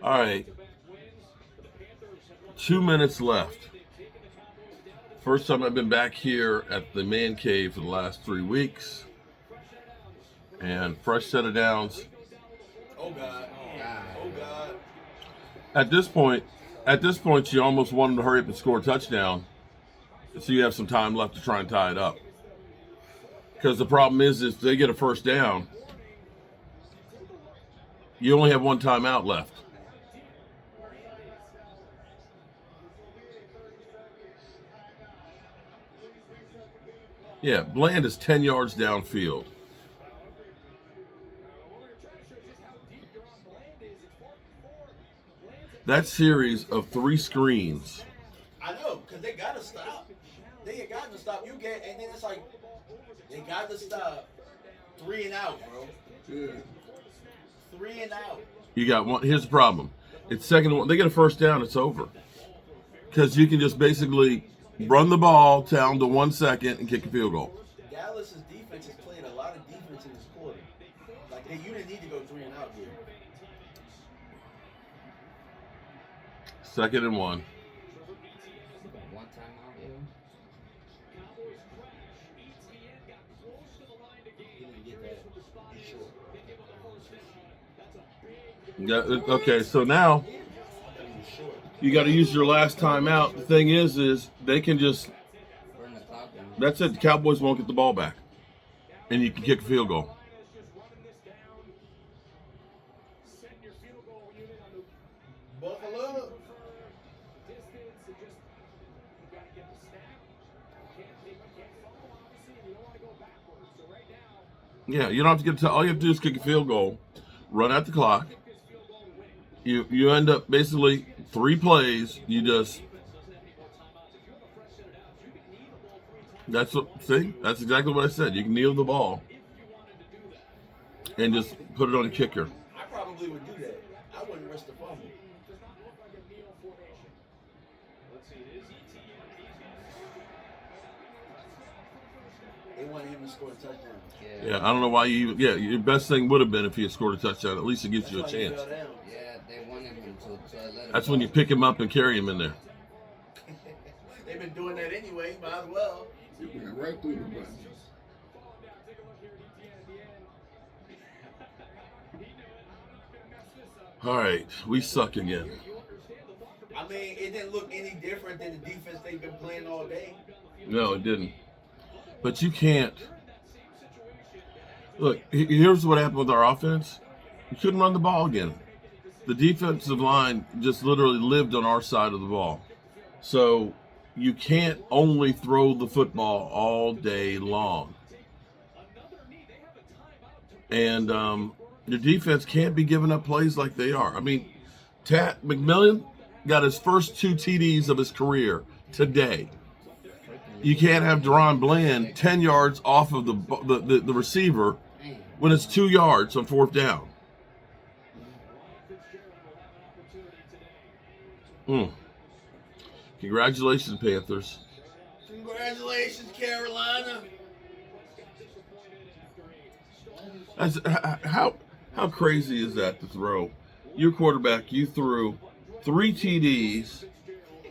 All right. 2 minutes left. First time I've been back here at the man cave for the last 3 weeks. And fresh set of downs. Oh God. Oh God. At this point, you almost want them to hurry up and score a touchdown, so you have some time left to try and tie it up. Because the problem is, if they get a first down, you only have one timeout left. Yeah, Bland is 10 yards downfield. That series of 3 screens. I know, because they got to stop. They got to stop. And then it's like, they got to stop. 3 and out, bro. Yeah. 3 and out. You got one. Here's the problem. It's second one. They get a first down, it's over. Because you can just basically run the ball down to 1 second and kick a field goal. Dallas's defense is playing a lot of defense in this quarter. Like, you didn't need to go 3 and out here. 2nd and 1. One time out, Yeah, okay, so now you got to use your last timeout. The thing is they can just burn the clock down. That's it. The Cowboys won't get the ball back, and you can kick a field goal. Buffalo. Yeah, you don't have to get all you have to do is kick a field goal, run out the clock. You end up basically 3 plays. That's exactly what I said. You can kneel the ball and just put it on the kicker. I probably would do that. I wouldn't risk the fumble. They wanted him to score a touchdown. Yeah, I don't know why your best thing would have been if he had scored a touchdown. At least it gives you a chance. Yeah, they wanted him to let him That's when you pick him up and carry him in there. They've been doing that anyway. Might as well. He went right through the button. All right, we suck again. I mean, it didn't look any different than the defense they've been playing all day. No, it didn't. But you can't. Look, here's what happened with our offense. We couldn't run the ball again. The defensive line just literally lived on our side of the ball. So you can't only throw the football all day long. And your defense can't be giving up plays like they are. I mean, McMillan got his first 2 TDs of his career today. You can't have Deron Bland 10 yards off of the receiver when it's 2 yards on 4th down. Congratulations, Panthers. Congratulations, Carolina. How crazy is that to throw? Your quarterback, you threw 3 TDs,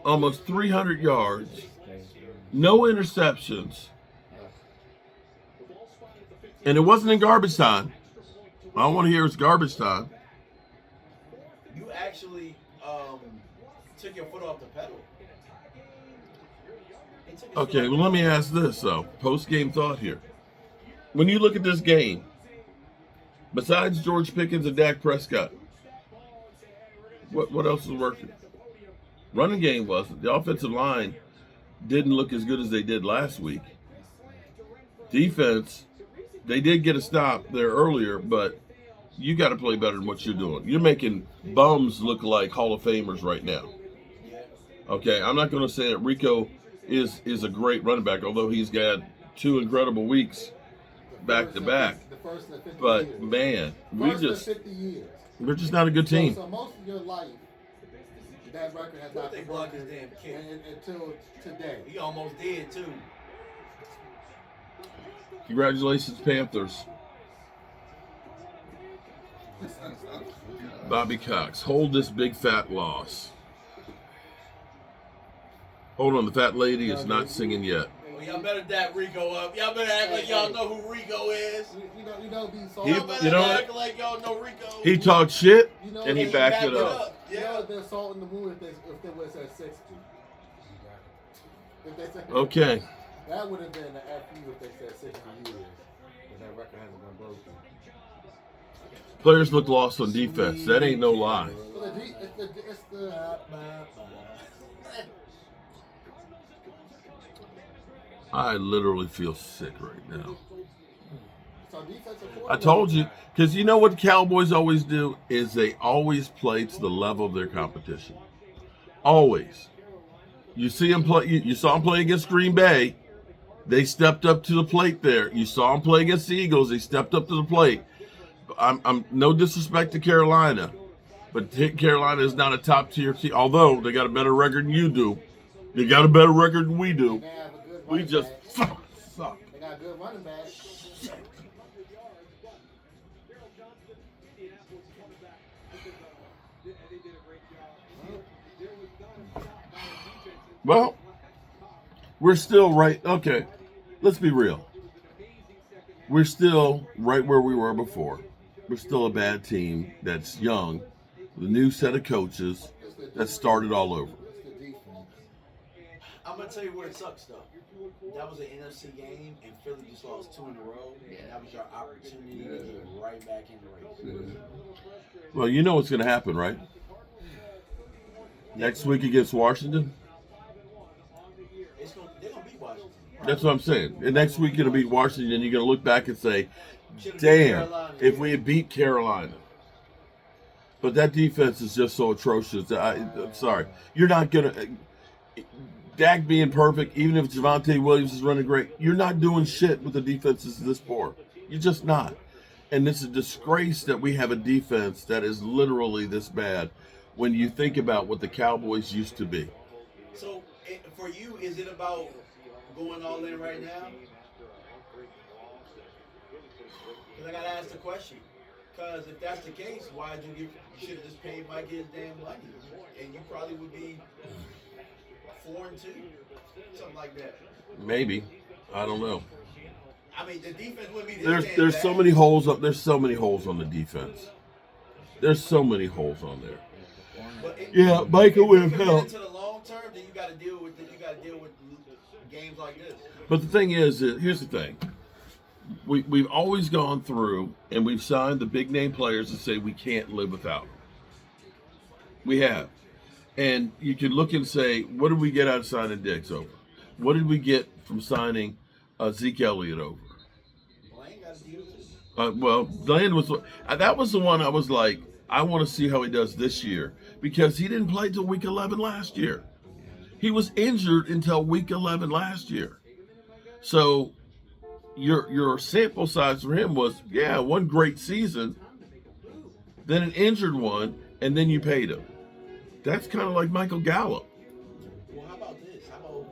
almost 300 yards, no interceptions, and it wasn't in garbage time. I don't want to hear it's garbage time. You actually took your foot off the pedal. Okay, well, let me ask this, though. Post-game thought here. When you look at this game, besides George Pickens and Dak Prescott, what else is working? Running game wasn't. The offensive line didn't look as good as they did last week. Defense, they did get a stop there earlier, but you got to play better than what you're doing. You're making bums look like Hall of Famers right now. Okay, I'm not going to say that Rico is a great running back, although he's got 2 incredible weeks back to back. But man, we're just not a good team. So most of your life, that record has not been broken until today. He almost did too. Congratulations, Panthers. Bobby Cox, hold this big fat loss. Hold on, the fat lady is not singing yet. Well, y'all better dap Rico up. Y'all better act like y'all know who Rico is. Y'all better act like y'all know Rico. He talked shit, and he backed it up. up. Yeah, they're salt in the wound if they would have said 60. If they said, Okay. That would have been the FU if they said 60 years. But that record hasn't been broken. Players look lost on defense. That ain't no lie. It's the I literally feel sick right now. so defensive I told you, because you know what the Cowboys always do is they always play to the level of their competition. Always. You see them play. You saw them play against Green Bay. They stepped up to the plate there. You saw them play against the Eagles. They stepped up to the plate. I'm no disrespect to Carolina, but Carolina is not a top tier team. Although they got a better record than you do, they got a better record than we do. We just suck. They got a good running back. Well, we're still right. Okay, let's be real. We're still right where we were before. We're still a bad team that's young, with a new set of coaches that started all over. I'm going to tell you where it sucks, though. That was an NFC game, and Philly just lost 2 in a row, and that was your opportunity to get right back in the race. Well, you know what's going to happen, right? Next week against Washington? They're going to beat Washington. That's what I'm saying. And next week you're going to beat Washington, and you're going to look back and say, damn, if we had beat Carolina. But that defense is just so atrocious. I'm sorry. You're not going to... Dak being perfect, even if Javonte Williams is running great, you're not doing shit with the defenses this poor. You're just not. And it's a disgrace that we have a defense that is literally this bad when you think about what the Cowboys used to be. So, for you, is it about going all in right now? Because I got to ask the question. Because if that's the case, you should have just paid Mike his damn money. And you probably would be 4-2, something like that. Maybe. I don't know. I mean, the defense wouldn't be this There's bad. so many holes up. There's so many holes on the defense. There's so many holes on there. Yeah, Micah would have helped. Into the long term, then you got to deal with games like this. But the thing is, here's the thing. We've always gone through and we've signed the big name players and say we can't live without them. We have. And you can look and say, what did we get out of signing Diggs over? What did we get from signing Zeke Elliott over? Blaine got a deal too. Well, Bland was that was the one I was like, I want to see how he does this year because he didn't play till week 11 last year. He was injured until week 11 last year. So your sample size for him was, one great season, then an injured one, and then you paid him. That's kind of like Michael Gallup. Well, how about this? How about,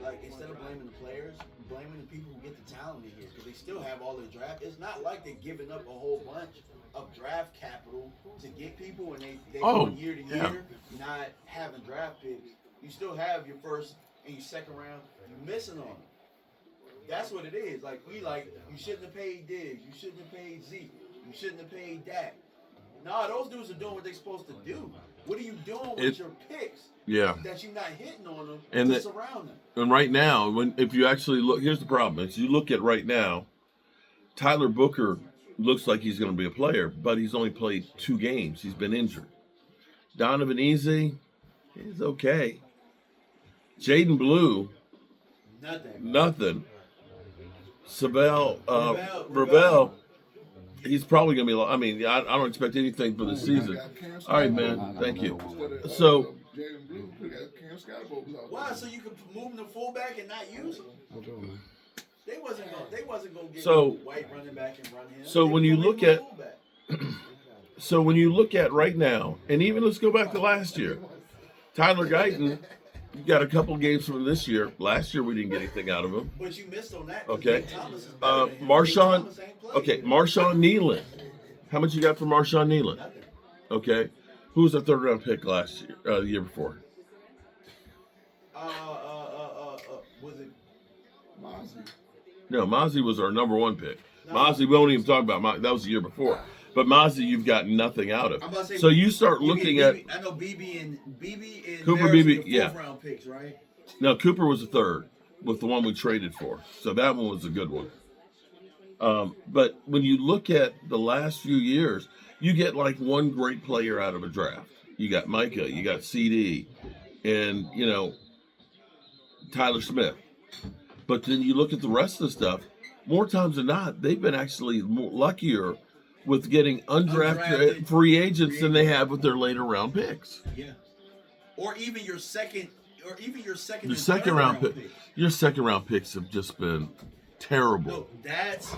like, instead of blaming the players, blaming the people who get the talent in here, because they still have all their draft. It's not like they're giving up a whole bunch of draft capital to get people, and they go year to year not having draft picks. You still have your first and your second round. You're missing on them. That's what it is. Like, you shouldn't have paid Diggs. You shouldn't have paid Zeke. You shouldn't have paid Dak. Nah, those dudes are doing what they're supposed to do. What are you doing with your picks? Yeah. That you're not hitting on them and to surround them. And right now, if you actually look, here's the problem. As you look at right now, Tyler Booker looks like he's going to be a player, but he's only played 2 games. He's been injured. Donovan Easy is okay. Jaden Blue, nothing. Ravel, he's probably going to be. I mean, I don't expect anything for the season. All right, man. Thank you. So, why? So you could move him to fullback and not use him? They wasn't going to get White running back and run him. So when you look at right now, and even let's go back to last year, Tyler Guyton. You got a couple games from this year. Last year we didn't get anything out of him. But you missed on that. Okay. Marshawn Nealon. How much you got for Marshawn Nealon? Nothing. Okay, who was a third round pick last year? The year before? Was it? Mozzie. No, Mozzie was our number one pick. No. Mozzie, we won't even talk about Mozzie. That was the year before. But Mozzie, you've got nothing out of. I'm about to say, So you start looking at I know BB and Cooper, Maris BB, were the yeah. 4th round picks, right? now Cooper was a third with the one we traded for. So that one was a good one. But when you look at the last few years, you get like one great player out of a draft. You got Micah, you got CD, and Tyler Smith. But then you look at the rest of the stuff. More times than not, they've been actually more luckier with getting undrafted free agents than they have with their later round picks. Yeah. Or even your second. Your and second third round picks. pick, your second round picks have just been terrible. No,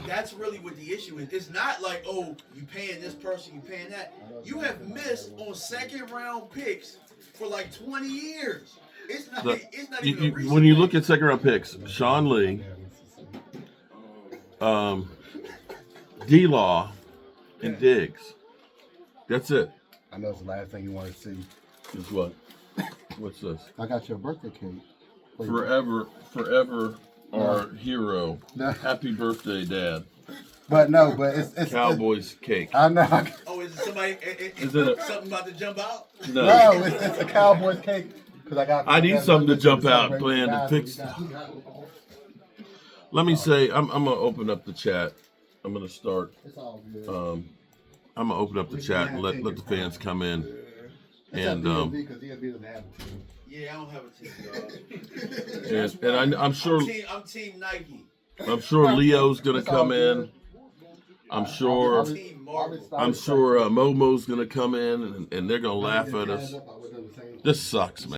that's really what the issue is. It's not like, oh, you paying this person, you paying that. You have missed on second round picks for like 20 years. It's not even a recent when you thing. look at second round picks, Sean Lee, D-Law, and Diggs. That's it. I know it's the last thing you want to see. Is what? What's this? I got your birthday cake. Wait. Forever, our hero. No. Happy birthday, Dad. But it's Cowboys cake. I know. Oh, is it somebody? Is it something about to jump out? No. It's a Cowboys cake. I need something to jump out, plan to fix stuff. Let me say, I'm gonna open up the chat. I'm gonna start. It's all good. I'm gonna open up the chat and let the fans come in. And because DSB doesn't have a team. Yeah, I don't have a team, dog. and I'm sure I'm team Nike. I'm sure Leo's gonna come in. I'm sure Momo's gonna come in and they're gonna laugh at us. This sucks, man.